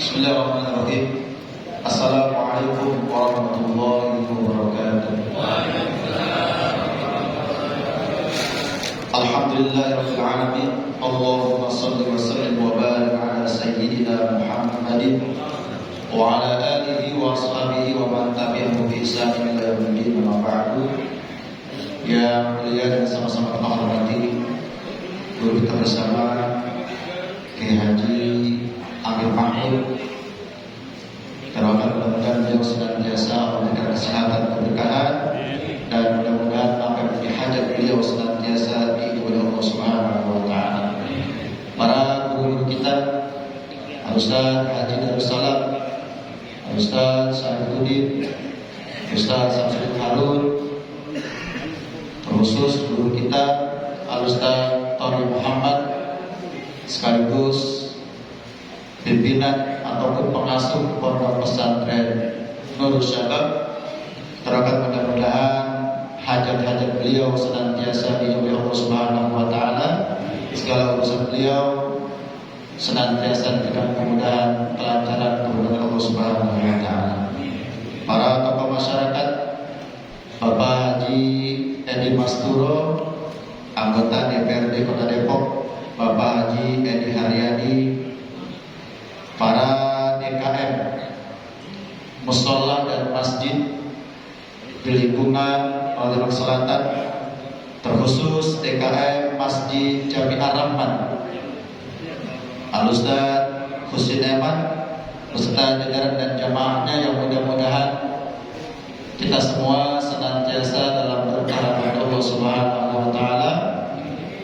Bismillahirrahmanirrahim. Assalamualaikum warahmatullahi wabarakatuh. Alhamdulillahirabbil alamin. Allahumma shalli wa sallim wa barik ala sayyidina Muhammadin wa ala alihi wa ashabihi wa man tabi'ahum bi ihsan ila yaumil amma ba'du. Yang mulia dan sama-sama kita hormati guru kita bersama Kiai Haji Amir Mahmud. Doakan mudah-mudahan beliau senantiasa memberikan kesehatan, keberkahan, dan mudah-mudahan apa yang menjadi hajat beliau senantiasa diikuti oleh Allah Subhanahu wa Ta'ala. Para guru kita, Al-Ustaz Haji Darussalam, Al-Ustaz Saifuddin, Ustaz Samsul Harun, terkhusus guru kita Al-Ustaz Tony Muhammad, sekaligus pimpinan ataupun pengasuh pondok pesantren Nurul Syabab. Terakan mudah-mudahan hajat-hajat beliau senantiasa dijaga Allah Subhanahu wa Ta'ala. Segala urusan beliau senantiasa diberikan kemudahan, kelancaran, kemudahan Allah Subhanahu wa Ta'ala. Para tokoh masyarakat, Bapak Haji Edi Masturo, anggota DPRD Kota Depok, Bapak Haji Edi Haryadi, para DKM musola dan masjid di lingkungan Al-Iraq Selatan, terkhusus DKM Masjid Jami Ar-Rahman, Al-Ustaz Husin Eman beserta jajaran dan jamaahnya, yang mudah-mudahan kita semua senantiasa dalam berkah Allah Subhanahu wa Ta'ala.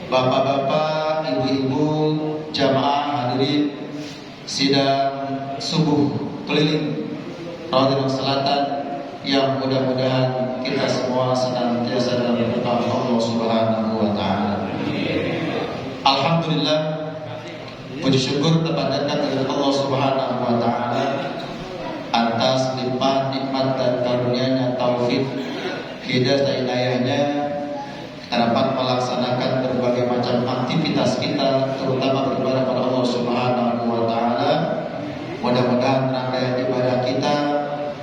Bapak-bapak, ibu-ibu, jamaah hadirin sidang subuh keliling Al-Iraq Selatan, yang mudah-mudahan kita semua senantiasa dalam berkah Allah Subhanahu wa Ta'ala. Alhamdulillah, puji syukur terpanjatkan kepada Allah Subhanahu wa Ta'ala atas limpah nikmat dan karunia-Nya, taufik, hidayah dan inayahnya, kita dapat melaksanakan berbagai macam aktivitas kita, terutama beribadah kepada Allah Subhanahu wa Ta'ala. Mudah-mudahan rangkaian ibadah kita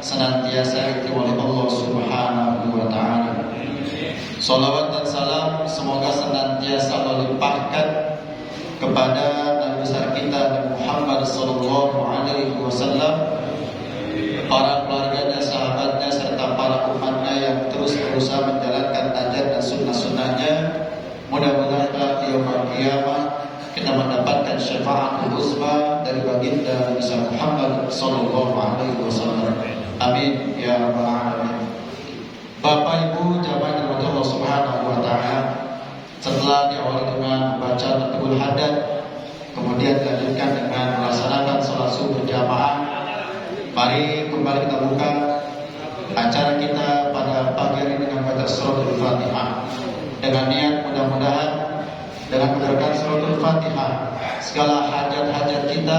senantiasa diterima oleh Allah Subhanahu wa Ta'ala. Salawat dan salam semoga senantiasa melimpahkan kepada Nabi besar kita Nabi Muhammad sallallahu alaihi wasallam, para keluarganya, sahabatnya, serta para umatnya yang terus berusaha menjalankan ajaran dan sunnah-sunnahnya. Mudah-mudahan kelak di yaumul qiyamah kita mendapatkan syafaat uzma dari baginda Nabi Muhammad sallallahu alaihi wasallam. Amin ya rabbal alamin. Bapak Ibu jamaah dirahmati Allah Subhanahu wa Ta'ala, setelah diawali dengan membaca Tatbul Haddad, kemudian dilanjutkan dengan melaksanakan salat subuh berjamaah, mari kembali kita buka acara kita pada pagi hari ini dengan baca surah Al-Fatihah, dengan niat mudah-mudahan Fatihah. Segala hajat-hajat kita,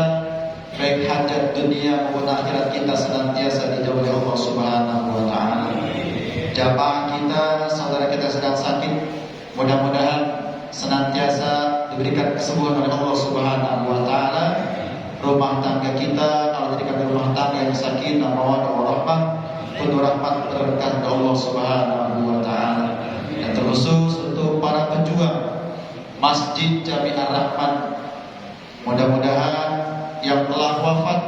baik hajat dunia maupun akhirat kita, senantiasa dijauhi Allah Subhanahu wa taala. Jamaah kita, saudara kita sedang sakit, mudah-mudahan senantiasa diberikan kesembuhan oleh Allah Subhanahu wa taala. Rumah tangga kita, kalau diberikan rumah tangga yang sakinah, mawaddah warahmah, penuh rahmat berkah dari Allah Subhanahu wa taala. Dan terkhusus untuk para pejuang Masjid Jami'ar Rahman, mudah-mudahan yang telah wafat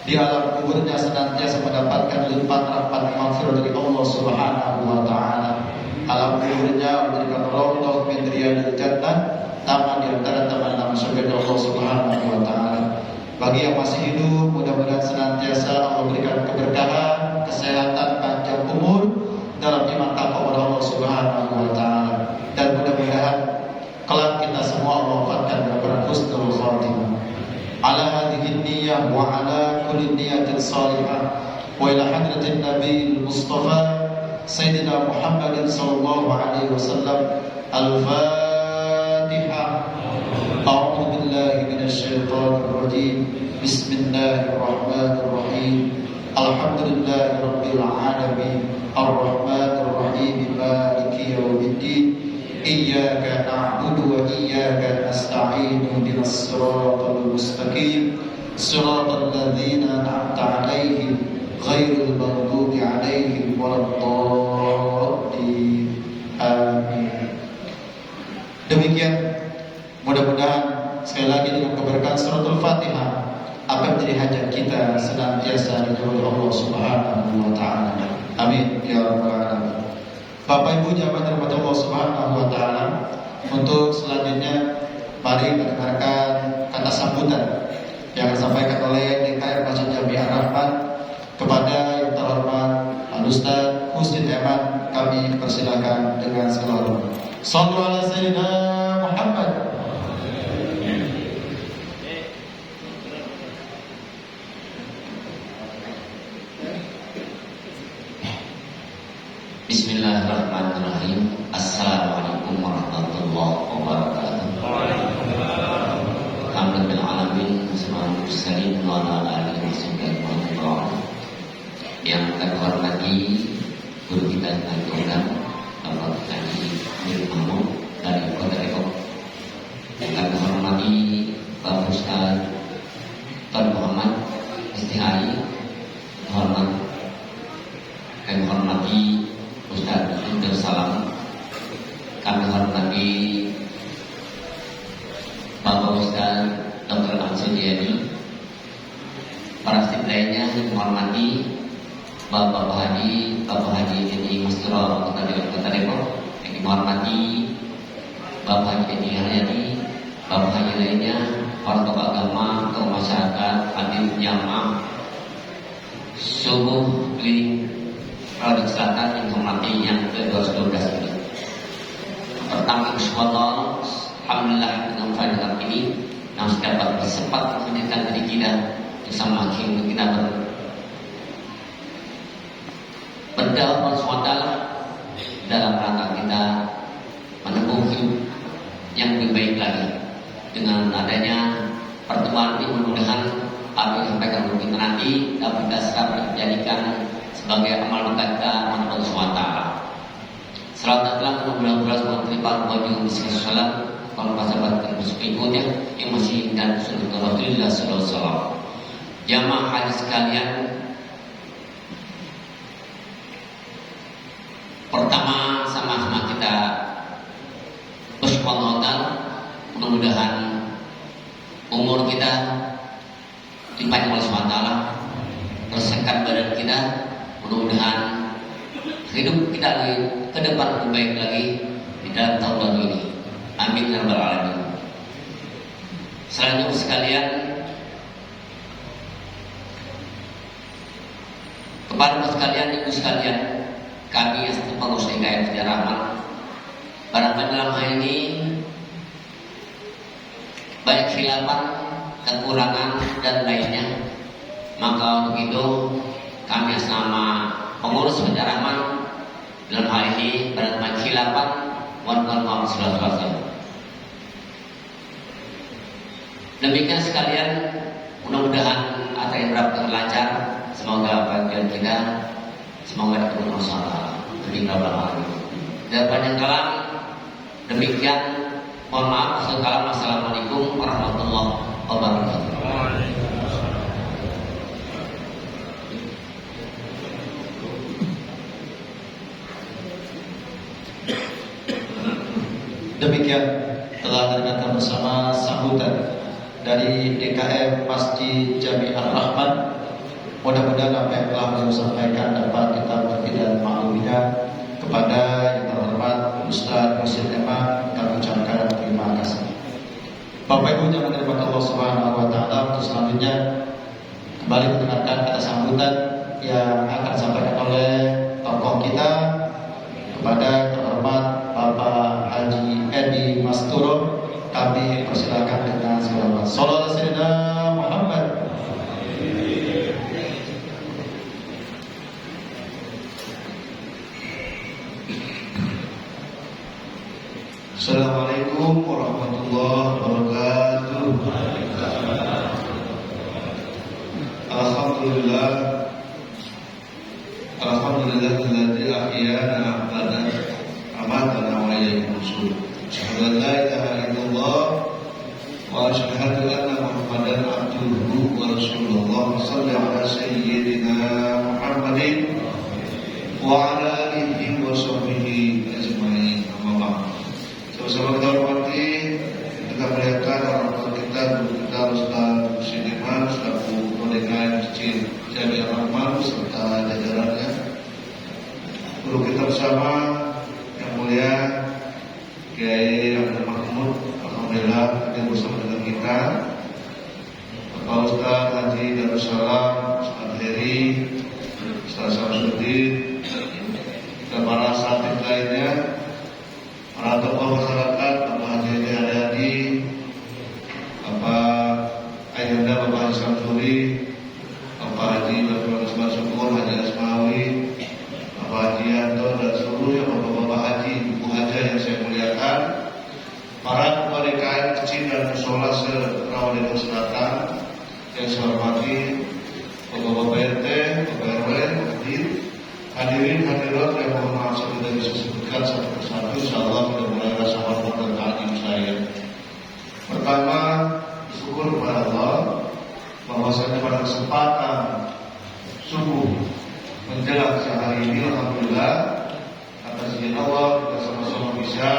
di alam kuburnya senantiasa mendapatkan limpahan rahmat maghfirah dari Allah Subhanahu wa taala. Alam kuburnya memberikan raudhah min riyadil jannah, taman di antara taman-taman surga Allah Subhanahu wa taala. Bagi yang masih hidup, mudah-mudahan senantiasa Allah berikan keberkahan, kesehatan, panjang umur dalam iman takwa kepada Allah Subhanahu wa taala. Dan mudah-mudahan kelak kita semua Allah wafatkan dalam husnul khatimah. Ala hadhihi niyyah wa ala kulli niyatin salihah wa ila hadratin nabiyil mustafa sayyidina Muhammadin sallallahu alaihi wasallam. Al-Fatihah. A'udzu billahi minasy syaithanir rajim. Bismillahirrahmanirrahim. Alhamdulillahi rabbil alamin. Arrahmanir rahim. Maliki yaumiddin. Iyyaka na'budu wa iyyaka nasta'in. Ihdinas siratal mustaqim. Siratal ladzina an'amta 'alaihim ghairil maghdubi 'alaihim waladdallin. Amin. Demikian, mudah-mudahan sekali lagi dengan keberkahan suratul Fatihah akan menjadi hajat kita senantiasa dijauhi Allah Subhanahu wa taala. Amin ya rabbal alamin. Bapak Ibu jamaah dirahmati Allah Subhanahu wa taala, untuk selanjutnya mari mendengarkan kata sambutan yang disampaikan oleh DKM Masjid Jami'ar Rahman kepada yang terhormat Al-Ustaz Husni Eman. Kami persilakan dengan segala hormat. Shallu ala sayyidina Muhammad. Bismillahirrahmanirrahim. Assalamualaikum warahmatullahi wabarakatuh. Alhamdulillah alamin, wassalatu wassalamu ala alihi wasallam. Yang kami hormati guru kita yang program Bapak Haji Mir Mahmud dari Kota Depok. Yang kami hormati Bapak Ustaz Tuan Muhammad STHI, hormat. Kami hormati Ustaz Abdul Salam. Kami hormati Bapak Ustaz Dr. Al-Sudiani. Para staf lainnya yang menghormati Bapak Haji Edi Mastura Kota Depok. Yang menghormati Bapak Haji Edi Haryadi, Bapak Haji lainnya, para tokoh agama, tokoh masyarakat, hadir jamaah subuh keliling Produk Selatan yang hormati yang ke-212 ini. Pertama insyaAllah, alhamdulillah dengan pada ini yang dapat bersempat menjadikan diri kita bersama kita berdakwah SWT dalam rangka kita menempuh hidup yang lebih baik lagi. Dengan adanya pertemuan ini, mudah-mudahan apa yang disampaikan oleh kita nanti dapat kita dijadikan sebagai amal kita Allah SWT. Salat dan mudah-mudahan mengucapkan wajib bismillah salam kalau sahabat dan berikutnya yang masih dan sunnah Rasulullah sallallahu alaihi wasallam. Jamaah haji sekalian, pertama sama-sama kita bersyukur, mudah-mudahan umur kita dipanjang oleh SWT, bersihkan badan kita, mudah-mudahan hidup kita ke depan lebih baik lagi di dalam tahun baru ini. Amin ya rabbal alamin. Selanjutnya sekalian, kepada sekalian, ibu sekalian, kami yang pengurus DKM Masjid Rahman, barangkali dalam hal ini banyak khilafan, kekurangan dan lainnya. Maka untuk itu kami atas nama pengurus Masjid Rahman dalam hal ini berada khilafan wan maaf. Demikian sekalian, mudah-mudahan acara yang lancar. Semoga bagian kita semoga dapat masalah. Demi Allah. Dan panjang kalam. Demikian, mohon maaf segala. Assalamualaikum warahmatullahi wabarakatuh. Demikian telah didengarkan bersama sambutan dari DKM Masjid Jami Ar-Rahman. Mudah-mudahan apa yang telah beliau sampaikan dapat kita mengerti dan makluminya. Kepada yang terhormat Ustaz Muhsin Eman, kami ucapkan terima kasih. Bapak Ibu yang dirahmati Allah Subhanahu wa taala, untuk selanjutnya kembali mendengarkan kata sambutan yang akan disampaikan oleh tokoh kita kepada yang terhormat Bapak Haji Edi Masturo. Kami persilakan dengan selawat. Shallallahu alaihi wasallam Muhammad. Assalamualaikum warahmatullahi wabarakatuh. Alhamdulillah. Alhamdulillahilladzi ahyana ba'da amatana wa ilayhi nusyur. Asyhadu an la ilaha illallah wa asyhadu anna Muhammadan abduhu wa rasuluh. Shalli ala sayyidina Muhammadin wa ala alihi wa sahbihi ajma'in. Amma ba'd. Sama-sama kita hormati, kita melihatkan orang tua kita, guru kita, Ustaz Muhsin Eman, selaku DKM Masjid Jami Ar-Rahman serta jajarannya, guru kita bersama yang mulia Kiai Abdul Mahmud, alhamdulillah hadir bersama dengan kita, Bapak Ustaz Haji Darussalam, Ustaz Heri, Ustaz Samsudin, dan para asatidz lainnya, para tokoh masyarakat, Bapak Haji Aryadi, Bapak Ayanda, Bapak Haji Samsuri, Bapak Haji Bapak Syukur, Haji Asmawi, Bapak Haji Yanto, dan seluruhnya Bapak-Bapak Haji, Ibu Haja yang saya muliakan, para ketua DKM kecil dan musola se-Rawamangun Selatan yang saya hormati, Bapak-Bapak RT, Bapak RW, hadirin hadirat yang mohon maaf saya tidak bisa sebutkan satu persatu. Insyaallah kita mulai rasa hormat dan ta'zim saya. Pertama, syukur kepada Allah bahwasanya pada kesempatan subuh menjelang siang hari ini, alhamdulillah atas izin Allah kita sama-sama bisa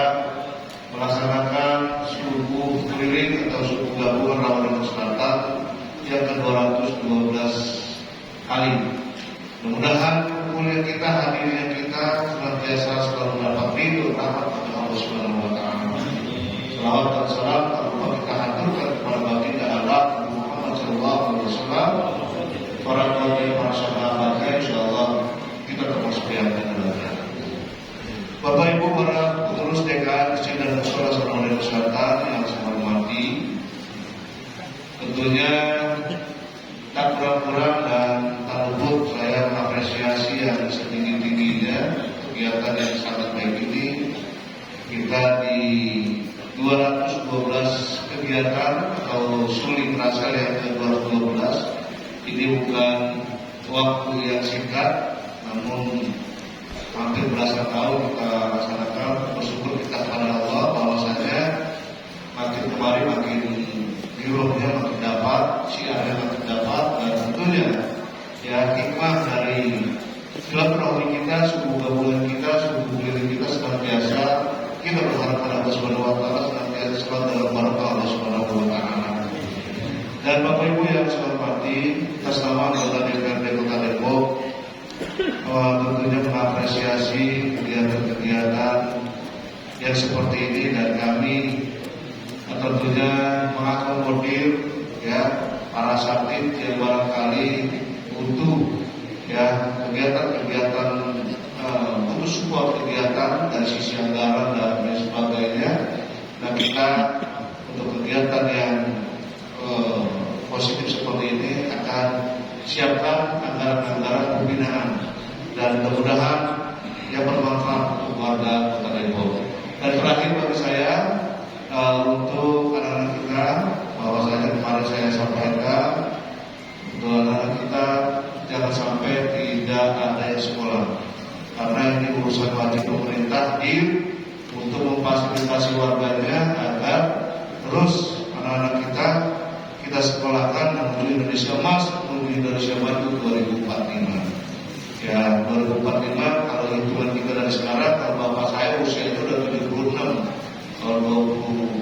melaksanakan subuh keliling atau subuh gabungan Rawamangun Selatan yang ke-212 kali. Mudah-mudahan kuliah kita, hadirnya kita senantiasa selalu mendapat ridho rahmat dari Allah Subhanahu wa taala. Salawat dan salam terutama kita haturkan kepada baginda Allah Muhammad sallallahu alaihi wasallam, para nabi, para sahabatnya, insyaallah kita termasuk yang benar. Bapak Ibu para pengurus DKM kecil dan musola se-Rawamangun Selatan yang saya hormati, tentunya tak kurang-kurang dan tak luput saya mengapresiasi yang setinggi-tingginya kegiatan yang sangat baik ini. Kita di 212 kegiatan atau suling rasal yang ke-212 ini bukan waktu yang singkat, namun hampir belasan tahun kita laksanakan. Bersyukur kita kepada Allah bahwasanya makin kemarin makin birohnya makin dapat, syiarnya makin dapat, dan tentunya ya hikmah dari silaturahmi kita, subuh gabungan kita, subuh keliling kita senantiasa kita berharap pada Allah Subhanahu wa taala senantiasa selalu dalam barokah Allah Subhanahu wa taala. Dan Bapak Ibu yang saya hormati, atas nama anggota DPRD Kota Depok, tentunya mengapresiasi kegiatan-kegiatan yang seperti ini, dan kami tentunya mengakomodir ya para asatidz yang barangkali butuh ya kegiatan-kegiatan butuh sebuah kegiatan dari sisi anggaran dan lain sebagainya. Nah, kita untuk kegiatan yang positif seperti ini akan siapkan anggaran-anggaran pembinaan, dan mudah-mudahan yang bermanfaat untuk warga Kota Depok. Dan terakhir bagi saya, untuk anak-anak kita bahwasanya kemarin saya sampaikan untuk anak kita jangan sampai tidak ada yang sekolah, karena ini urusan wajib pemerintah untuk memfasilitasi warganya agar terus anak-anak kita sekolahkan menuju Indonesia Emas, menuju Indonesia Maju 2045. Ya, 2045 kalau hitungan kita dari sekarang, kalau bapak saya usianya udah 76, kalau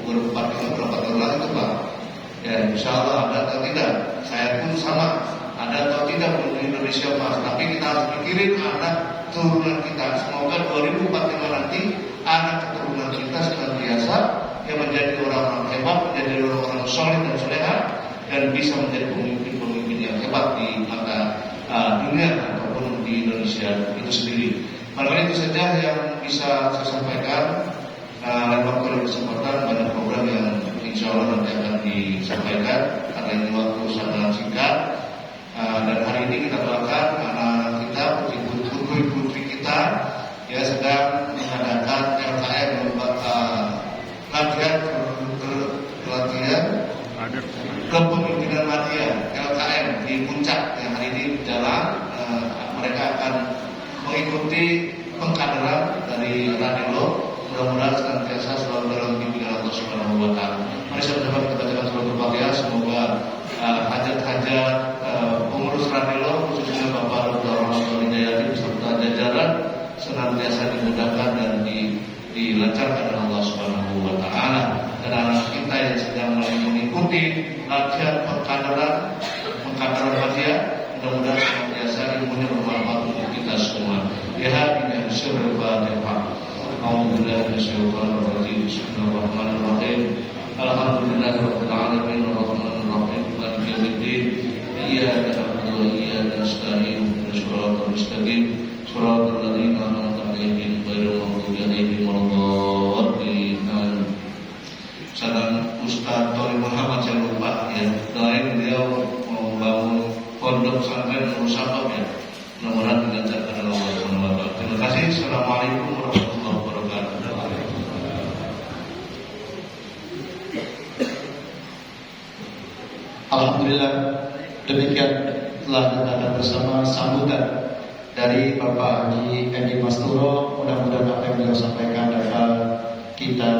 2045 berapa tahun lagi tuh Pak? Ya, insya Allah ada atau tidak, saya pun sama, ada atau tidak menuju Indonesia Emas. Tapi kita harus mikirin anak turunan kita. Semoga 2045 nanti anak keturunan kita senantiasa yang menjadi orang-orang hebat, menjadi orang-orang solid dan soleha, dan bisa menjadi pemimpin-pemimpin yang hebat di mata dunia ataupun di Indonesia itu sendiri. Maka itu saja yang bisa saya sampaikan. Lain waktu dan kesempatan banyak program yang insya Allah nanti akan disampaikan karena ini waktu sangat singkat. Dan hari ini kita doakan anak-anak kita, putri-putri kita ya sedang mengadakan LKM, latihan kepemimpinan media LKM di Puncak yang hari ini berjalan. Mereka akan mengikuti pengkaderan dari Ranelo. Mudah-mudahan senantiasa selalu dalam bimbingan Allah Subhanahu wa Ta'ala. Mari sama-sama kita bacakan surat Al-Fatihah. Semoga hajat-hajat pengurus Ranelo, khususnya Bapak Dr. Rahmat Hidayati beserta jajaran senantiasa dimudahkan dan dilancarkan oleh Allah Subhanahu wa Ta'ala. Dan anak kita yang sedang mengikuti latihan pengkaderan media, mudah-mudahan senantiasa ilmunya bermanfaat untuk kita semua. Ya hadina syurul Fatihah. Alhamdulillah bisyaitanir rajim. Bismillahirrahmanirrahim. Alhamdulillahirabbil alamin arrahmanir rahim maliki yaumiddin. Iyyaka na'budu wa iyyaka nasta'in. Shiratal mustaqim. Shiratal ladzina an'amta 'alaihim ghairil maghdubi 'alaihim waladdallin. Salam Ustaz Tori Muhammad, saya lupa ya. Doain beliau mau membangun pondok pesantren Nurul ya. Mudah-mudahan dilancarkan oleh Allah Subhanahu wa Ta'ala. Terima kasih. Assalamualaikum warahmatullahi wabarakatuh. Alhamdulillah, demikian telah kita bersama sambutan dari Bapak Haji Edi Masturo. Mudah-mudahan apa yang beliau sampaikan dapat kita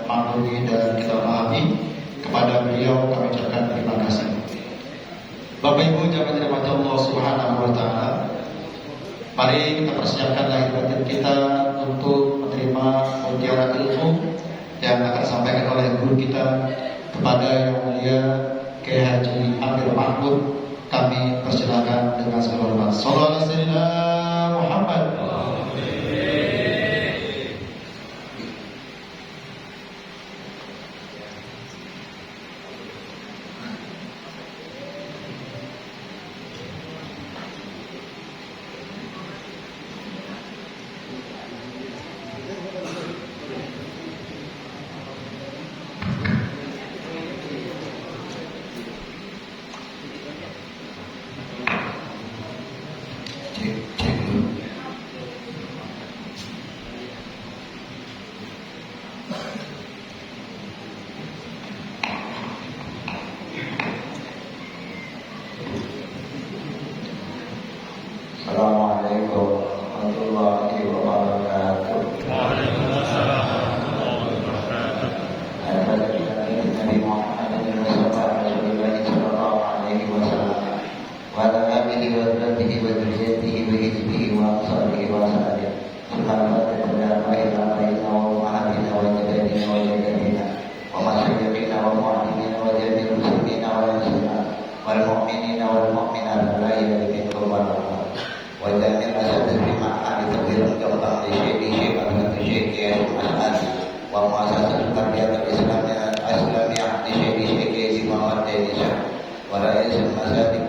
maklumi dan kita pahami. Kepada beliau kami ucapkan terima kasih. Bapak Ibu jamaah dirahmati Allah Subhanahu wa Ta'ala, mari kita persiapkan lahir batin kita untuk menerima mutiara ilmu yang akan disampaikan oleh guru kita kepada Yang Mulia Kiai Haji Amir Mahmud. Kami persilakan dengan segala hormat. Shallallahu alaihi wasallam Muhammad. Assalamualaikum warahmatullahi wabarakatuh. Waalaikumsalam warahmatullahi wabarakatuh. Nabi Muhammad sallallahu alaihi wasallam wa ala alihi wa sahbihi wa dzurriyyatihi wa hizbihi wa ashabihi wa sallam. Subhanallah wa bihamdihi wa mahadina wa jadina wa jadina wa masyayyikhina wa mu'allimina wa jami'il muslimina wa muslimat wal mu'minina wal mu'minat la ilaha illallah. وجامع أسد في معهد تطهير الجوطة لشيخ أبنة الشيخ الآن ومؤسسة التربية الإسلامية لشيخ يزيد محمد دينيشا ورئيس المساجد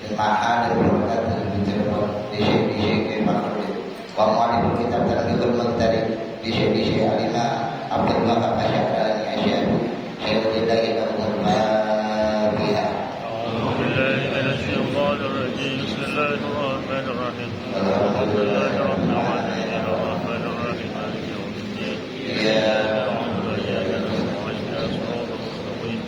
المعهد البركات المتربط لشيخ محمد ومؤلف الكتاب تنبيه المنتري لشيخ علماء عبد الله الأشعري الأشعري خير الله له المابيها. أعوذ بالله من الشيطان الرجيم. بسم الله الرحمن الرحيم. الحمد لله رب العالمين الرحمن الرحيم مالك يوم الدين. إياك نعبد وإياك نستعين اهدنا الصراط المستقيم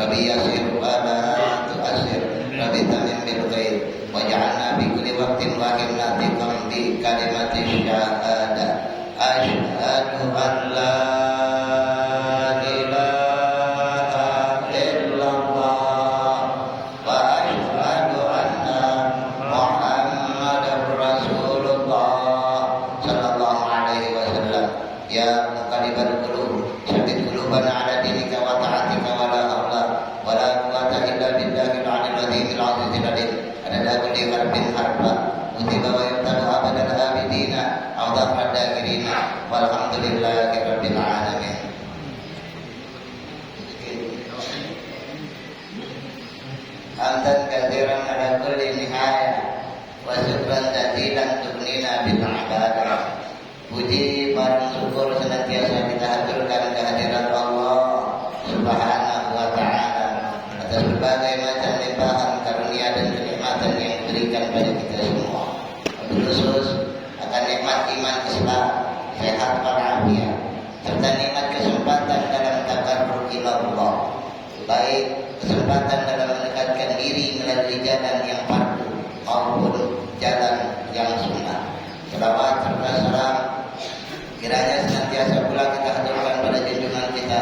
Rabbi yasir wa la tu'asir, Rabbi tamim bil khair, waj'alna bi kulli waqtin wa himnatikum bi kalimati syahadah. Asyhadu an la walhamdulillahirabbil alamin. Hamdan katsiran ala kulli nihaya wa syukran jazilan tughnina bil ibadah. Puji barang syukur senantiasa kita haturkan kehadirat Allah Subhanahu wa taala atas berbagai macam limpahan karunia dan kenikmatan yang diberikan pada kita semua. Khusus akan nikmat iman Islam, sehat walafiat, serta nikmat kesempatan dalam takarrub ila Allah, baik kesempatan dalam mendekatkan diri melalui jalan yang fardu maupun jalan yang sunnah. Selawat serta salam kiranya senantiasa pula kita haturkan pada junjungan kita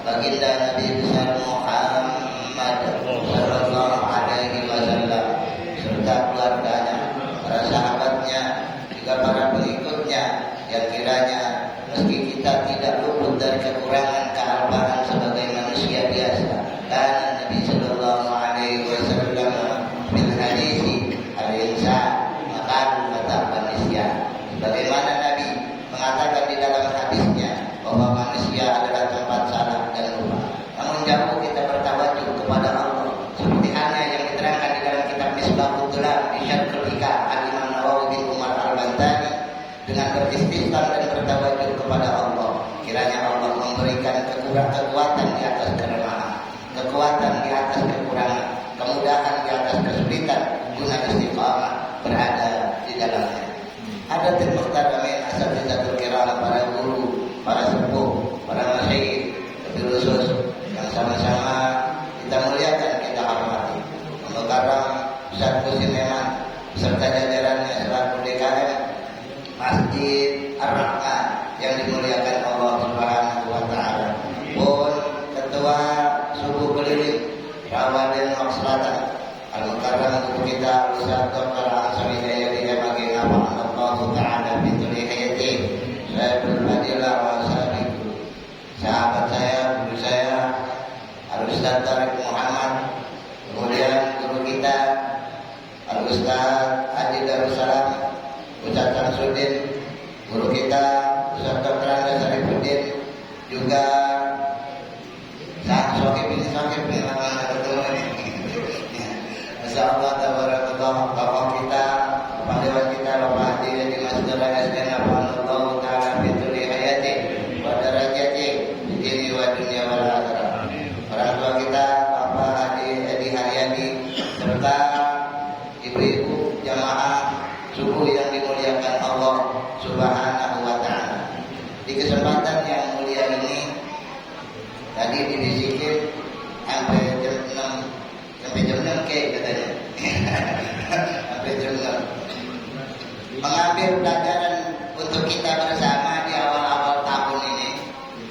baginda Nabi besar Muhammad sallallahu alaihi wasallam serta keluarganya, para sahabatnya, juga para pengikutnya yang kiranya meski kita tidak luput dari kekurangan kealpaan sebagai manusia biasa, dan Nabi sallallahu alaihi wasallam bil hadis al-insan maqal kata manusia, bagaimana Nabi mengatakan di dalam hadisnya bahwa manusia adalah tempat salah dan lupa. Namun jauh kita bertawajuh kepada Allah seperti halnya yang diterangkan di dalam kitab Misbahut Dhulam di Syarhul Hikam Al-Imam Nawawi bin Umar Al-Bantani dengan beristisqam dan bertawajuh kepada Allah. Kiranya Allah memberikan kekuatan di atas kelemahan, kekuatan di atas kekurangan, kemudahan di atas kesulitan guna istiqamah berada di dalamnya. Ada muhtaramin asatizatul kiram, para guru, para sepuh, para masyayikh, lebih khusus yang sama-sama kita muliakan, kita hormati. Mukarram Ustaz Husin Meman serta jajarannya selaku DKM Masjid Ar-Rahman yang dimuliakan Allah Subhanahu wa taala. Pun ketua subuh keliling Rawaden Selatan Al-Mukarram guru kita Ustaz Dr. Ansari Jayadi bagi nama Allah taala bintul hayati. Saya berfadilah wa sahabiku, sahabat saya, guru saya Al-Ustaz Tariq Muhammad, kemudian guru kita Al-Ustaz Haji Darussalam Ustaz Samsudin, guru kita Ustaz Dr. Anda Sarifuddin, juga Sang Sohib bin mana ketemu ini. Masyaallah tabarakallah, bapak kita, bapak dewan kita, bapak Haji di Masjid Al-Azhar Allah taala bintul hayati wa darajati di dunia wa dunia wal akhirah. Orang tua kita Bapak Haji Edi Haryadi serta ibu-ibu jamaah subuh yang dimuliakan Allah Subhanahu wa taala. Di kesempatan yang mulia ini tadi dibisikin sampai jam 6 katanya. Sampai jam 6. Mengambil pelajaran untuk kita bersama di awal-awal tahun ini.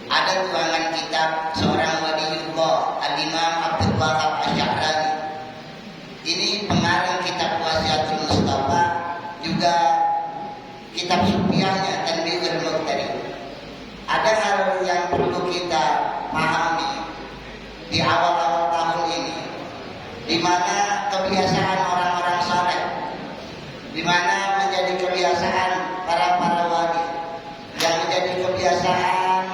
Ada tuangan kitab seorang waliullah Al-Imam Abdul Wahab Asy-Sya'rani. Ini pengarang kitab Wasiatul Mustafa, juga kitab sufiahnya Tanbihul Muqtadi. Ada hal yang perlu kita pahami di awal-awal tahun ini, di mana kebiasaan orang-orang saleh, di mana menjadi kebiasaan para wali, yang menjadi kebiasaan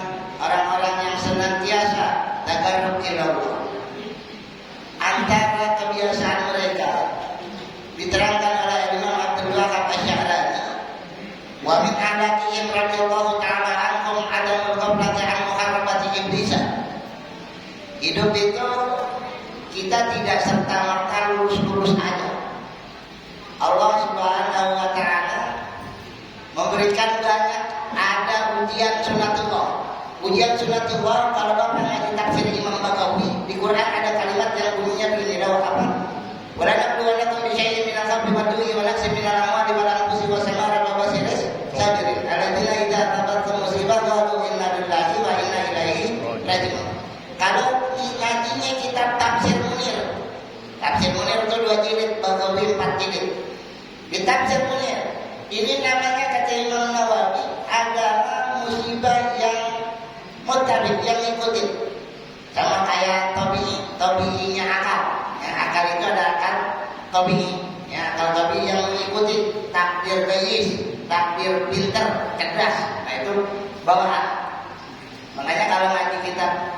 orang-orang yang senantiasa tagarrub ila Allah. Antara kebiasaan mereka diterangkan oleh Imam Abdul Wahab Asy-Sya'rani, wa min alatihim radhiyallahu ta'ala anhum adamul ghaflati an muharrabati iblis. Hidup itu kita tidak serta-merta lurus-lurus aja. Allah Subhanahu wa taala memberikan banyak, ada ujian sunatullah. Ujian sunatullah kalau Bapak ngaji tafsir Imam Bagawi, di Quran ada kalimat Kalau ngajinya kitab Tafsir Munir. Tafsir Munir itu 2 jilid, Bagawi 4 jilid. Di Tafsir Munir, ini namanya kata Imam Nawawi agama musibah yang mutabik, yang ngikutin. Sama kayak tobi'inya akal. Ya, akal itu ada akal tobi'i. Ya, akal tobi'i yang mengikuti takdir bayis, takdir pinter, cerdas. Nah itu bawaan. Makanya kalau ngaji kitab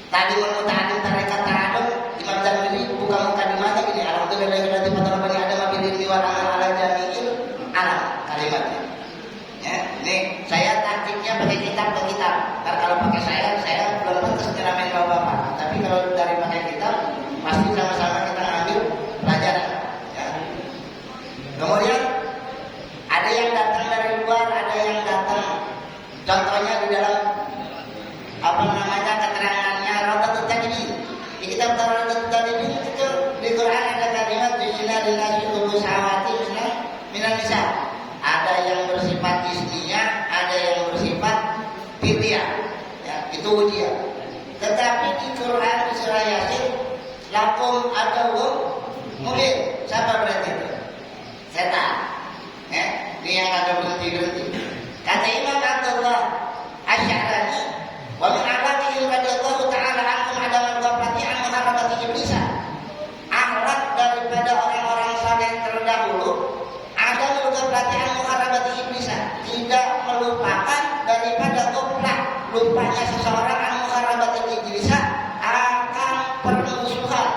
tadi muta'adim tarekat ta'adum, Imam Tirmidzi buka muka di mana ini, alhamdulillahirabbil alamin ada mabilin wa ala jami'il alam kalimatnya. Ya, ini saya taktiknya pakai kitab ke kitab. Karena kalau pakai saya belum pantas nyeramain bapak-bapak. Tapi kalau dari pakai kitab, pasti sama-sama kita ambil pelajaran. Ya. Kemudian ada yang datang dari luar, ada yang datang. Contohnya di dalam keterangannya Rawdatul Talibin. Di kitab Rawdatul Talibin itu di Quran ada kalimat "Zina linasi sawati minan nisa". Ada yang bersifat ismiyah, ada yang bersifat fi'liyah. Ya, itu ujian. Tetapi di Quran di surah Yasin lakum adawum mubin. Siapa berarti itu? Setan. Ya, ini yang ada berhenti. Kata Imam Abdullah Asy'arani, wa min a'laqihim radhiyallahu ta'ala anhum adaman ghaflati an muharabati iblis. Akhlak daripada orang-orang saleh terdahulu ada ghaflati an muharabati iblis, tidak melupakan daripada ghaflah, lupanya seseorang an muharabati iblis akan permusuhan,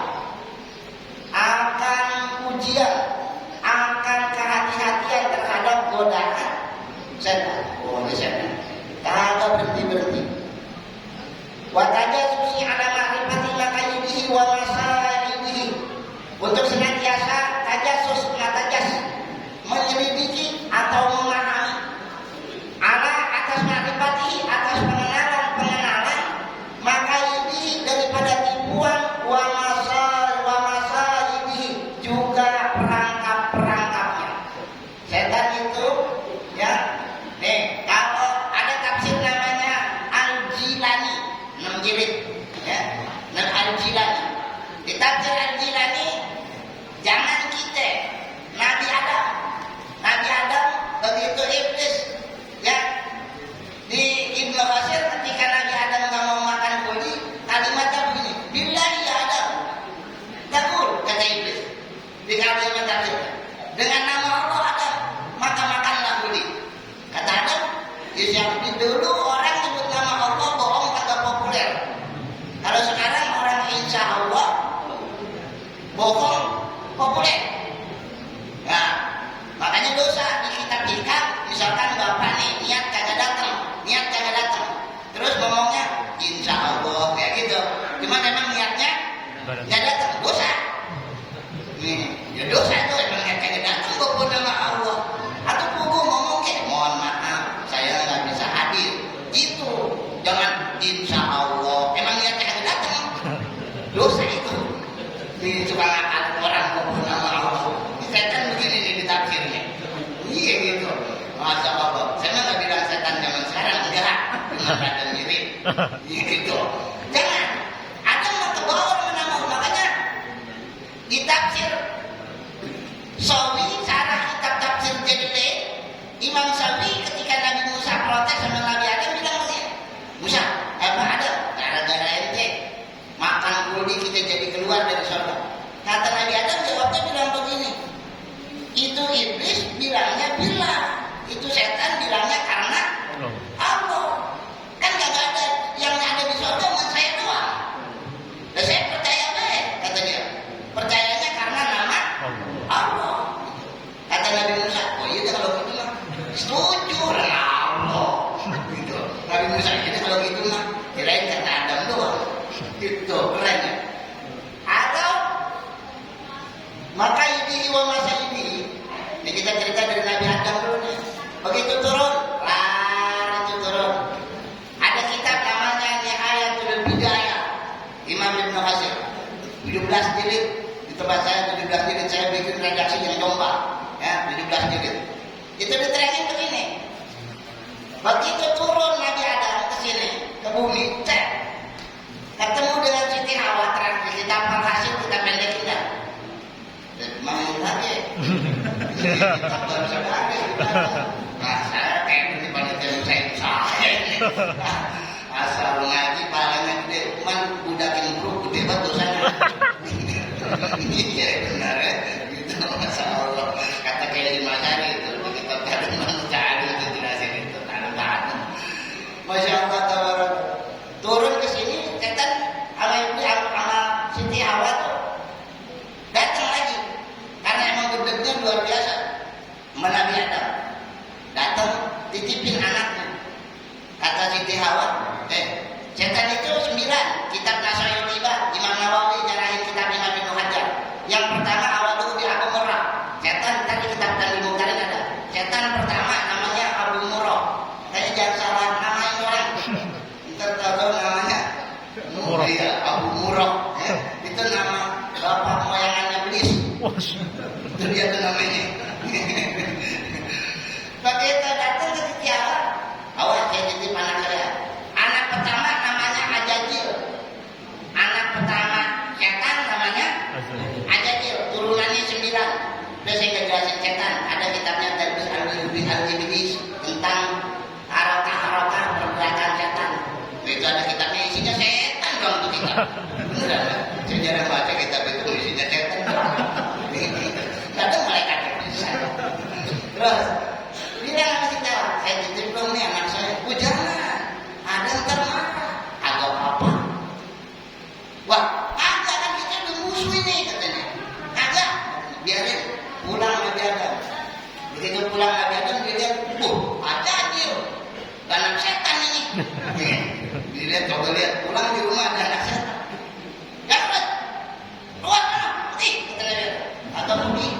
akan ujian, akan kehati-hatian terhadap godaan setan. Setan kagak berhenti. Wataja susi ala ma'rifati maqayidihi wa masaidihi. Untuk senantiasa tajasus menyelidiki atau memahami atas ma'rifatihi, atas pengenalan maqayidihi daripada tipuan wa masaidihi, juga perangkap-perangkapnya. Setan itu ya, nih kalau ada tafsir namanya Al-Jilani 6 jilid ya, dan Al-Jilani. Di tafsir Al-Jilani, jangan kita Nabi Adam begitu iblis ya di Ibnu Katsir ketika Nabi Adam nggak mau makan kuli, kalimatnya begini, billahi ya Adam takul, kata iblis di kalimat tafsir, dengan nama Allah Adam maka makanlah kuli. Kata Adam, yang dulu orang sebut nama Allah bohong, kagak populer. Kalau sekarang orang insya Allah bohong populer. Nah, makanya dosa di kitab-kitab, misalkan bapak nih niat kagak datang, terus ngomongnya insya Allah kayak gitu. Cuman emang niatnya nggak datang, dosa. Ya dosa itu emang niat kagak datang, kok nama Allah. Atau kubu ngomong kayak mohon maaf, saya nggak bisa hadir. Itu jangan insya Allah, emang niatnya kagak datang, dosa itu. Ini suka ngakal orang kok nama Allah. Setan begini nih ditafsirnya. Iya gitu. Masya Allah. Saya nggak bilang setan zaman sekarang, enggak. Cuma rada mirip. Gitu. Jangan. Ada yang ke bawah nama, makanya ditafsir Sawi, sarah kitab tafsir Jalil, Imam Sawi ketika Nabi Musa protes sama Nabi Adam bilang begini, Musa, apa ada? Gara-gara ente makan kuli kita jadi keluar dari surga. Kata Nabi Adam jawabnya bilang begini, itu iblis bilangnya bila, itu setan bilangnya karena Allah. Kan gak ada yang ada di surga cuma saya doang. Dan saya percaya baik, kata dia. Percayanya karena nama Allah. Kata Nabi Musa, oh iya kalau gitu mah setuju karena Allah. Gitu. Nabi Musa ini kalau gitu mah kirain kata Adam doang. Gitu, keren ya. Atau maka ini wa masa ini kita cerita dari Nabi Adam dulu nih. Begitu turun, ada kitab namanya Nihayatul Bidayah, Imam Ibnu Katsir, 17 jilid. Di tempat saya 17 jilid, saya bikin redaksi yang domba, ya 17 jilid. Itu diterangin begini. Begitu turun Nabi Adam ke sini, ke bumi, cek. Kata Baru sadar. Nah, saya kayak di panitia saya ini. Asal ngaji palanya gede, cuman budak improve gede banget dosanya. Iya benar ya. Gitu, Masya Allah. Kata kayak di Masari itu, kita kadang mencari itu jelasin itu, tanam-tanam. Masya Allah, tabarak. Turun ke sini, setan sama Siti Hawa tuh datang lagi, karena emang gedegnya luar biasa. Nabi Adam datang titipin anaknya. Kata Siti Hawa, setan itu 9 kitab Nasayul Tiba, Imam Nawawi nyarahin kitab Imam Ibnu Hajar. Yang pertama awal dulu di Abu Murrah. Setan tadi kitab Tanbih Mukarin ada. Setan pertama namanya Abu Murrah. Saya jangan salah namain orang. Ntar tahu namanya. Iya, Abu Murrah. Itu nama bapak moyangannya iblis. Itu dia tuh namanya. Begitu datang ke Siti Hawa, awas saya titip anak saya. Anak pertama namanya Ajajil. Anak pertama setan namanya Ajajil. Turunannya 9. Udah saya ngejelasin setan. Ada kitabnya Tarbiyah al-Iblis tentang harokah pergerakan setan. Itu ada kitabnya isinya setan dong tuh kitab. Beneran. Saya jarang baca kitab itu isinya setan. Kadang malaikat bisa. Terus bilang sama si Jawa, saya titip dong nih anak saya. Oh jangan, ada ntar marah. Agak apa? Wah, agak kan kita udah musuh ini katanya. Agak, biarin pulang Nabi Adam. Begitu pulang Nabi Adam dia lihat, ada dia, anak setan ini. Dilihat, coba lihat, pulang di rumah ada anak setan. Jangan, keluar sana, kata dia. Atau mungkin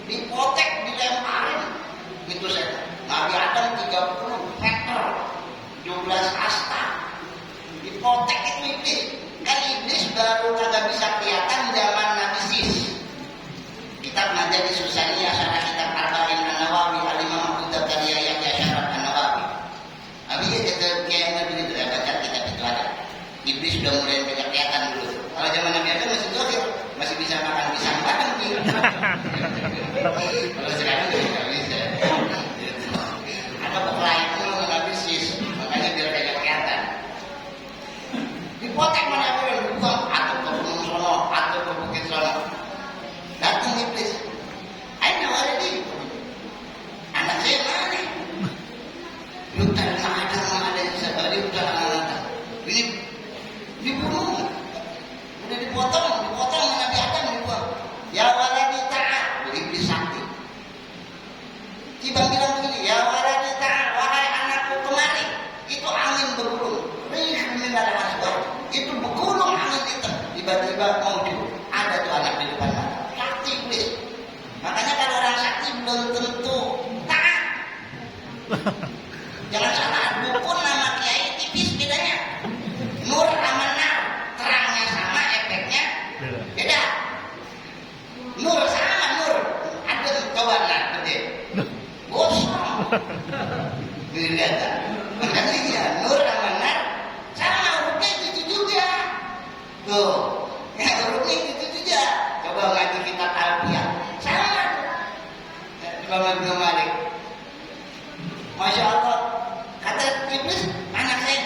dipotek, dilemparin. Itu setan. Nabi Adam 30 meter 17 hasta dipotek itu iblis. Kan iblis baru kagak bisa kelihatan zaman Nabi Sis. Kitab Najati Susania Syarah kitab Arba'in An-Nawawi Al-Imam Abu Dzakaria yang Syarah An-Nawawi. Habis itu kayak begitu ya, baca kitab itu ada. Iblis sudah mulai banyak kelihatan dulu. Kalau zaman Nabi Adam masih dohir, masih bisa makan pisang bareng gitu. Kalau sekarang tidak bisa. Ada pelayan dulu Nabi Sis, makanya biar banyak kelihatan. Dipotek mana boleh dibuang atau ke gunung sono atau ke bukit sono. Datang iblis. Ayo ada di anak saya mana? Lu tadi ada sekali udah anak. Ini dibunuh. Udah dipotong Nabi Adam dibuang. Ya waladi ta'al, iblis sakti. Tiba bilang begini, ya waladi ta'al, wahai anakku kemari. Itu angin bergulung. Itu bergulung angin itu. Tiba-tiba maju. Ada tuh anak di depan mata. Sakti iblis. Makanya kalau orang sakti belum tentu taat. Jangan salah, dukun nama kiai tipis bedanya. Nur sama nar, terangnya sama, efeknya beda. Nur sama nur, adem coba nah, gede, gosong. Dilihat tak? Makanya ya, nur sama nar sama, hurufnya itu juga. Tuh, ya hurufnya itu juga. Coba ngaji kitab Alfiah, sama. Imam Ibnu Malik. Masya Allah, kata iblis, anak saya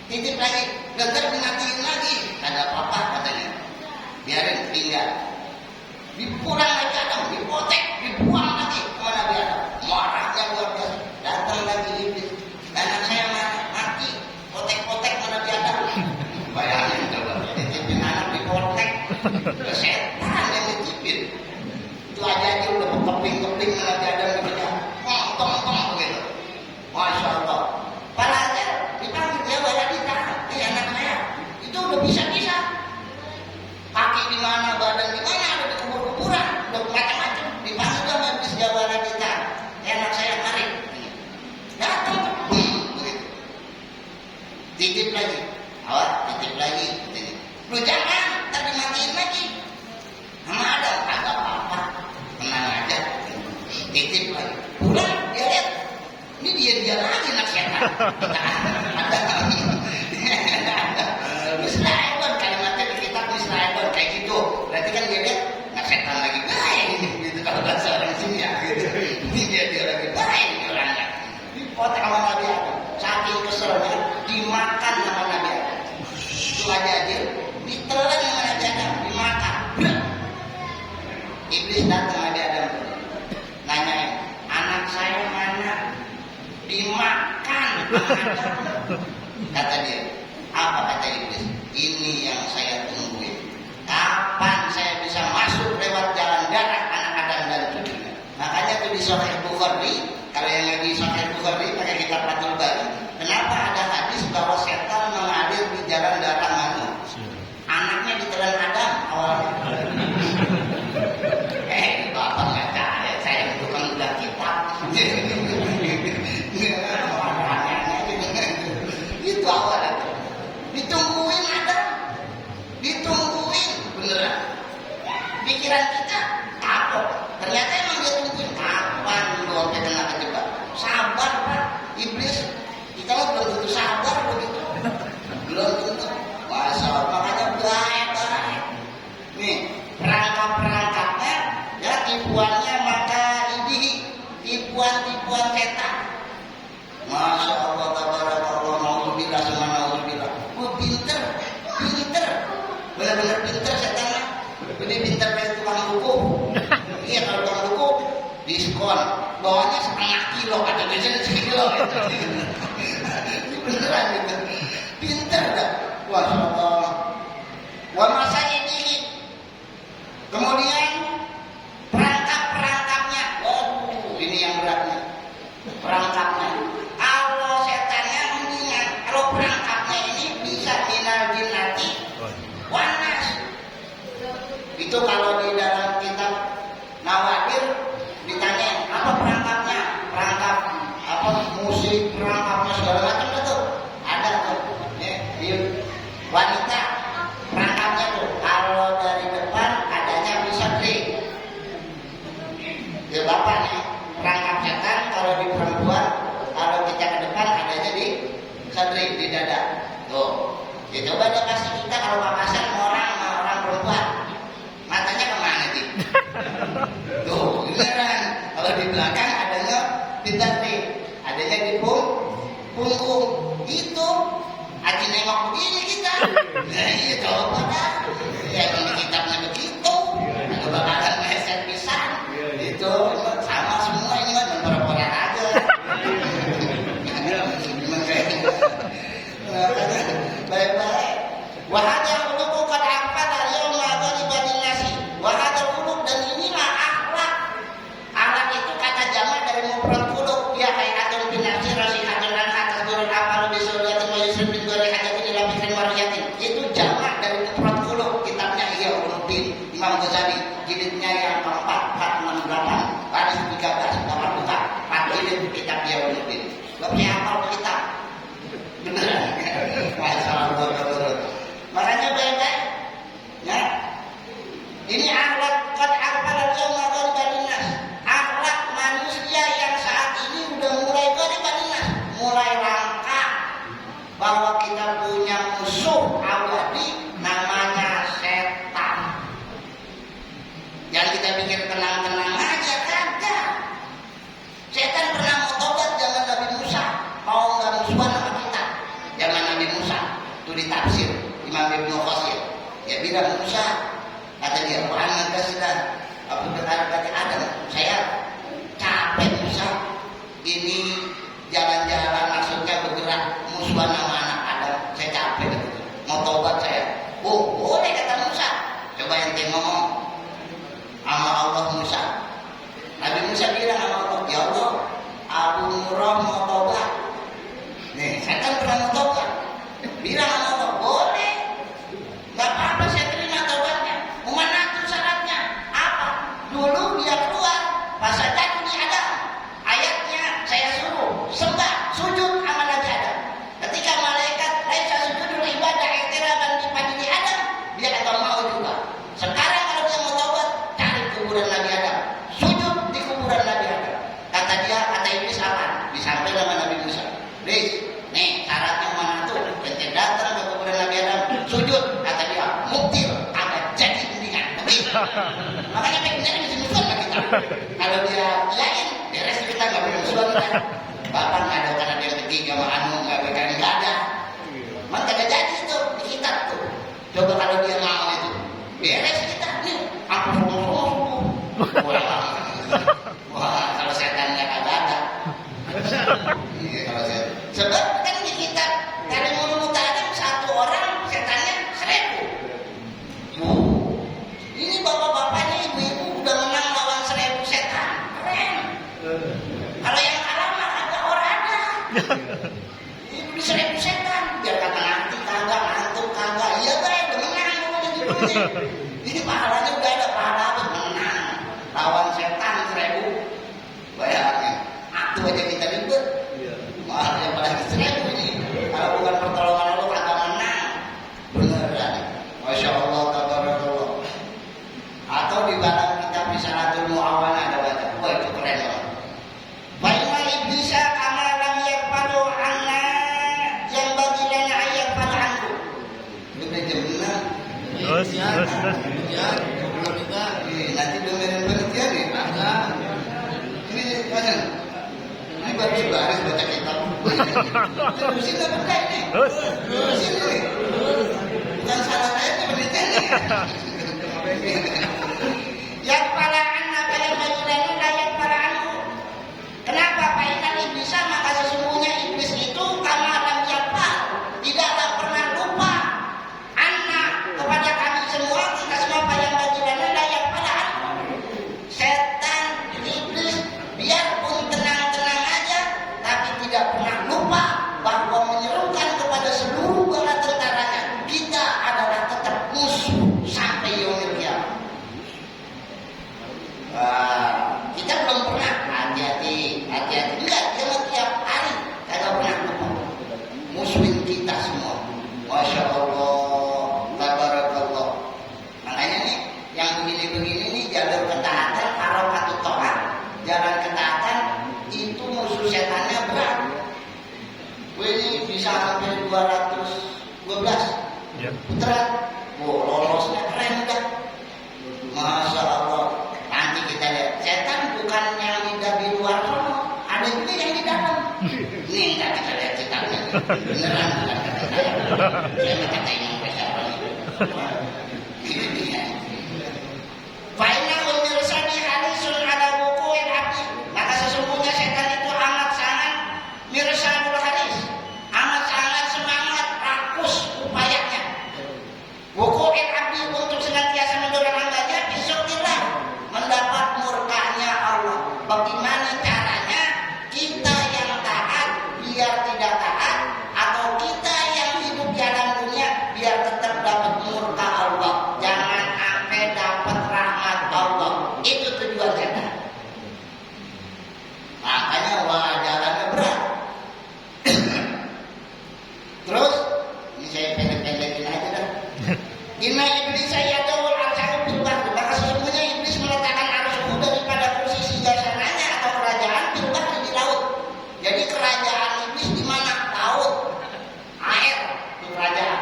titip lagi, gentar dimatiin lagi. Ada apa-apa katanya, biarin tinggal. Dipulang lagi Adam, dipotek, dibuang lagi ke Nabi Adam. Marahnya luar biasa. Datang lagi iblis, anak saya mati, potek-potek ke Nabi Adam. Bayangin coba, titipin anak dipotek, setan yang dititipin. Itu aja udah keping-keping ke Nabi Adam begitu, tong begitu. Masya Allah. Padahal dipanggil dia waladi ta'al, anak saya itu udah bisa-bisa. Kaki di mana, badan di mana, ada di kubur-kuburan, udah macam-macam. Dipanggil dia habis dia waladi ta'al, anak saya mari. Datang, begitu. Titip lagi, awak titip lagi. Lu jangan, tadi matiin lagi. Sama ada apa-apa, tenang aja. Titip lagi, pulang dia lihat. Ini dia lagi nak setan. Ada Misraibon, kalimatnya di kitab Misraibon kayak gitu. Berarti kan dia lihat nak setan lagi. Nah ini gitu kalau bahasa orang sini ya gitu. Nabi Adam ditelan sama Nabi Adam, dimakan. Iblis datang Nabi Adam, nanyain, anak saya mana? Dimakan. Kata dia, apa kata Iblis? Ini yang saya tungguin. Kapan saya bisa masuk lewat jalan darah anak Adam dan cucunya? Makanya tuh di Sahih Bukhari, kalau yang lagi Sahih Bukhari pakai kitab Fathul Bari, kenapa ada hadis bahwa setan mengalir di jalan darah manusia? Anaknya ditelan Adam awalnya. Bapak nggak percaya, saya bukan udah kitab. Itu awalnya. Ditungguin Adam, ditungguin beneran. Pikiran kita kapok. Ternyata emang dia tungguin kapan lu sampai kena kejebak. Sabar Pak, iblis. Kita mah belum tentu sabar begitu. Belum tentu. Masya Allah, makanya baik-baik. Nih, perangkap-perangkapnya, ya tipuannya maka ini tipuan-tipuan setan. Masya Allah, tabarakallah, nauzubillah, semua nauzubillah. Pinter, benar-benar pinter setannya. Ini pinter dari tukang buku. Iya, kalau tukang buku diskon, bawahnya setengah kilo, kata biasanya sekilo. Beneran gitu, pinter dah. Masya Allah. Wa masanya diri. Kemudian perangkap-perangkapnya. Waduh, ini yang beratnya. Perangkapnya. Kalau setannya mendingan, kalau perangkapnya ini bisa minal jinnati wanas. Itu kalau di dalam kitab Nawadir ditanya apa perangkapnya? Perangkap apa musik, perangkapnya segala macam itu ada tuh. Di wanita perangkapnya tuh kalau dari depan adanya bisa klik. Ya bapak nih perangkap setan kalau di perempuan kalau kita ke depan adanya di sadri, di dada. Tuh. Ya coba dia kasih kita kalau papasan orang perempuan. Matanya kemana sih? Tuh, beneran. Kalau di belakang adanya di sadri, adanya di punggung. Itu aji nengok begini kita. Nah, iya coba dah. Ya kalau kitabnya begitu, ada bakalan meset pisan. Itu sama semua ini kan memperporak aja. Baik-baik. Wahada uluk qad aqada yauma ghalibani nasi. Wahada uluk, dan inilah akhlak. Akhlak itu kata jamak dari mufrad khuluq, ya hayatun bin nafsi rasihatun lan atas turun apa lebih suriyatin wa yusrin bin gori hajatin ila fikrin wariyatin. Itu jamak dari mufrad khuluq. Kitabnya Ihya Ulumuddin Imam Ghazali, jilidnya yang keempat 468 hadis 13 nomor 4 jilid kitab Ihya Ulumuddin. Gak punya hafal kitab. Beneran. Masya Allah. Makanya baik-baik. Ya. Ini akhlak qad aqbala al-yawma ghalibani nas. Akhlak manusia yang saat ini udah mulai ghalibani nas, mulai langka bahwa kita punya musuh abadi namanya setan. Yang kita pikir tenang-tenang aja kagak. Setan pernah mau tobat zaman Nabi Musa, mau nggak musuhan sama kita. Zaman Nabi Musa itu ditafsir Imam Ibnu Qasir. Ya bilang Musa, kata dia, "Wahana kasdah aku dengar dari Adam, saya capek Musa. Ini jalan-jalan maksudnya bergerak musuhan sama anak Adam. Saya capek gitu. Mau tobat saya." Oh, boleh kata Musa. Coba ente ngomong sama Allah Musa. Nabi Musa bilang sama Allah, "Ya Allah, Abu Murrah mau tobat." Nih, setan pernah mau tobat. Bilang sama Allah, boleh. Gak apa-apa, saya terima tobatnya. Mana tuh syaratnya? Apa? Dulu dia keluar, pas jatuh di Adam. Ayatnya saya suruh sembah, sujud sama Nabi Adam. Ketika malaikat laisa sujudul ibadah i'tiraban di Adam, dia kagak mau juga. Sekarang kalau dia mau tobat, cari kuburan Nabi Adam, sujud di kuburan Nabi Adam. Kata dia, kata Iblis apa? Disampaikan sama Nabi Musa. Iblis, nih syaratnya mana tuh? Ente datang ke kuburan Nabi Adam, sujud. Kata dia, muktir, agak jadi mendingan. Begitu. Makanya benar bisa musuhan sama kita. Kalau dia yakin, beres kita nggak boleh musuhan kita. Bapak nggak ada karena dia ketiga sama Anu nggak ada. Maka ada jadi itu di kitab tuh. Coba kalau dia mau itu, beres kita nih. Aku wah, kalau setannya kagak ada. Iya, kalau saya. Sebab kan di kitab dari mulut tadi satu orang setannya 1000. Ini bapak-bapaknya, ibu-ibu udah menang lawan 1000 setan. Keren. Kalau yang kalah mah ada orang ada. Ini 1000 setan. Biar kata nanti kagak, ngantuk kagak. Iya baik, udah menang. Ini pahalanya udah ada, pahala menang lawan setan 1000. Bayangin, aku aja kita ribet. Malah yang paling 1000 ini. Kalau bukan pertolongan Allah kagak menang. Beneran. Masya Allah, tabarakallah. Atau di dalam kitab Risalatul Mu'awana ada baca. Wah itu keren loh. Baiklah iblisa kama lam yakfalu anna yang bagi lana ayat pada aku. Itu udah jam 6. Nanti dengerin penelitian nih. Ini mana? Ini baru sebaris baca kitab. Terusin apa enggak ini? Terusin nih. Bukan salah saya itu penelitiannya. Yang pada anak yang majulani layak pada aku. Kenapa Pak Iblisa? Maka sesungguhnya iblis itu karena alam yakfar tidaklah pernah lupa anak kepada kami semua, kita semua Pak yang majulani layak pada aku. Setan iblis biarpun tenang-tenang aja, tapi tidak pernah lupa bahwa menyerukan kepada seluruh bala tentaranya kita adalah tetap musuh sampai yaumil qiyamah. Kita belum pernah hati-hati enggak, dia tiap hari kagak pernah lupa musuhin kita semua. Masya Allah, tabarakallah. Makanya nih yang begini-begini nih jalur ketaatan, kalau satu tohat jalan ketaatan itu musuh setannya berat. Ini bisa hampir 212 putaran. Lolosnya keren udah. Masya Allah. Nanti kita lihat setan bukan yang di luar sana, ada juga yang di dalam. Nih nggak kita lihat cetaknya. Beneran bukan kata saya. Saya mau kata Imam Ghazali. Ini dia. Fa'inna umirsani halisun ala wuku'il abdi. Maka sesungguhnya setan itu amat sangat mirsanul halis, amat sangat semangat rakus upayanya. Wuku'il abdi untuk senantiasa mendorong hambanya bisukillah, mendapat murkanya Allah. Bagaimana caranya kita yang taat biar tidak taat, atau kita yang hidup jalan dunia biar tetap dapat murka Allah, jangan sampai dapat rahmat Allah. Itu tujuan setan. Makanya jalannya berat. Terus ini saya pendek-pendekin aja dah. Inna iblis yadawul arsyahu bil bahri. Maka sesungguhnya iblis meletakkan arsyahu daripada posisi jasananya atau kerajaan bil bahri di laut. Jadi kerajaan iblis di mana? Laut, air, itu kerajaan.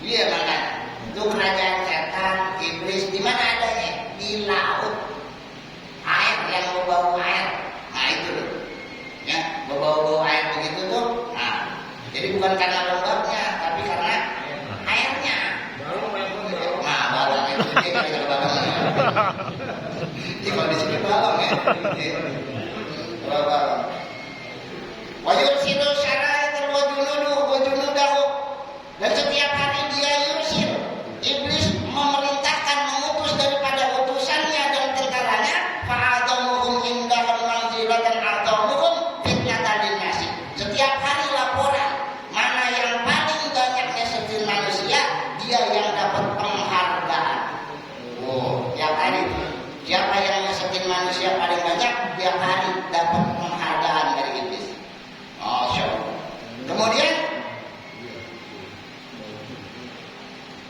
Iya makanya itu kerajaan setan iblis di mana adanya? Di laut, air yang berbau air. Nah itu loh, ya berbau air begitu tuh. Nah jadi bukan karena lembabnya, tapi karena airnya. Nah, balong itu dia kalau balong. Jadi kalau di sini balong ya. Balong. Wa yursilu syara'atal wa junudahu. Dan setiap hari dia yursil, iblis memerintahkan mengutus daripada utusannya dan tentaranya, fa'adamuhum indahal manzilatan a'damuhum fitnatan linnasi. Setiap hari laporan mana yang paling banyaknya setir manusia, dia yang dapat penghargaan. Tiap hari siapa yang nyesetin manusia paling banyak, tiap hari dapat penghargaan dari iblis. Masya Allah. Kemudian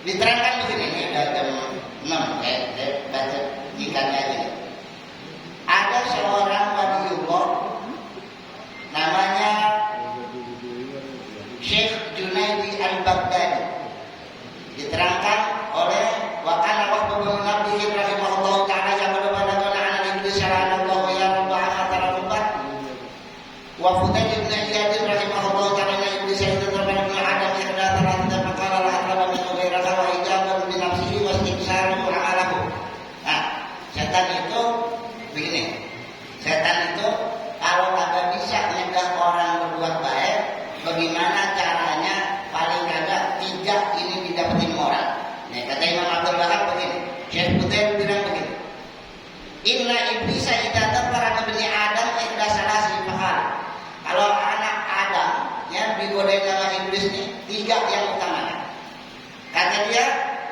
diterangkan begini, ini udah jam 6, baca singkatnya aja. Ada seorang waliullah namanya Syekh Junaidi Al-Baghdadi. Diterangkan oleh Wakana Wahbu bin Abdihim rahimahullah ta'ala yang berbalaghana an iblis syara'allahu ya rabbah khatara rubbah. Wa Fudail ibn Iyad rahimahullah ta'ala iblis syaitan terbalik min adam ihda thalathah faqala la atraba min ghairi rawa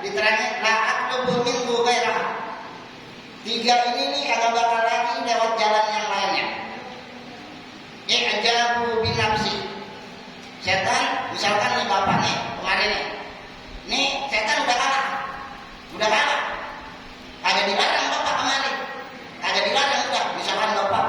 diterangin la aqlubu minhu ghairah. Tiga ini nih kagak bakal lagi lewat jalan yang lainnya. I'jabu binafsi. Setan, misalkan nih bapak nih kemarin nih setan udah kalah, kagak dilarang.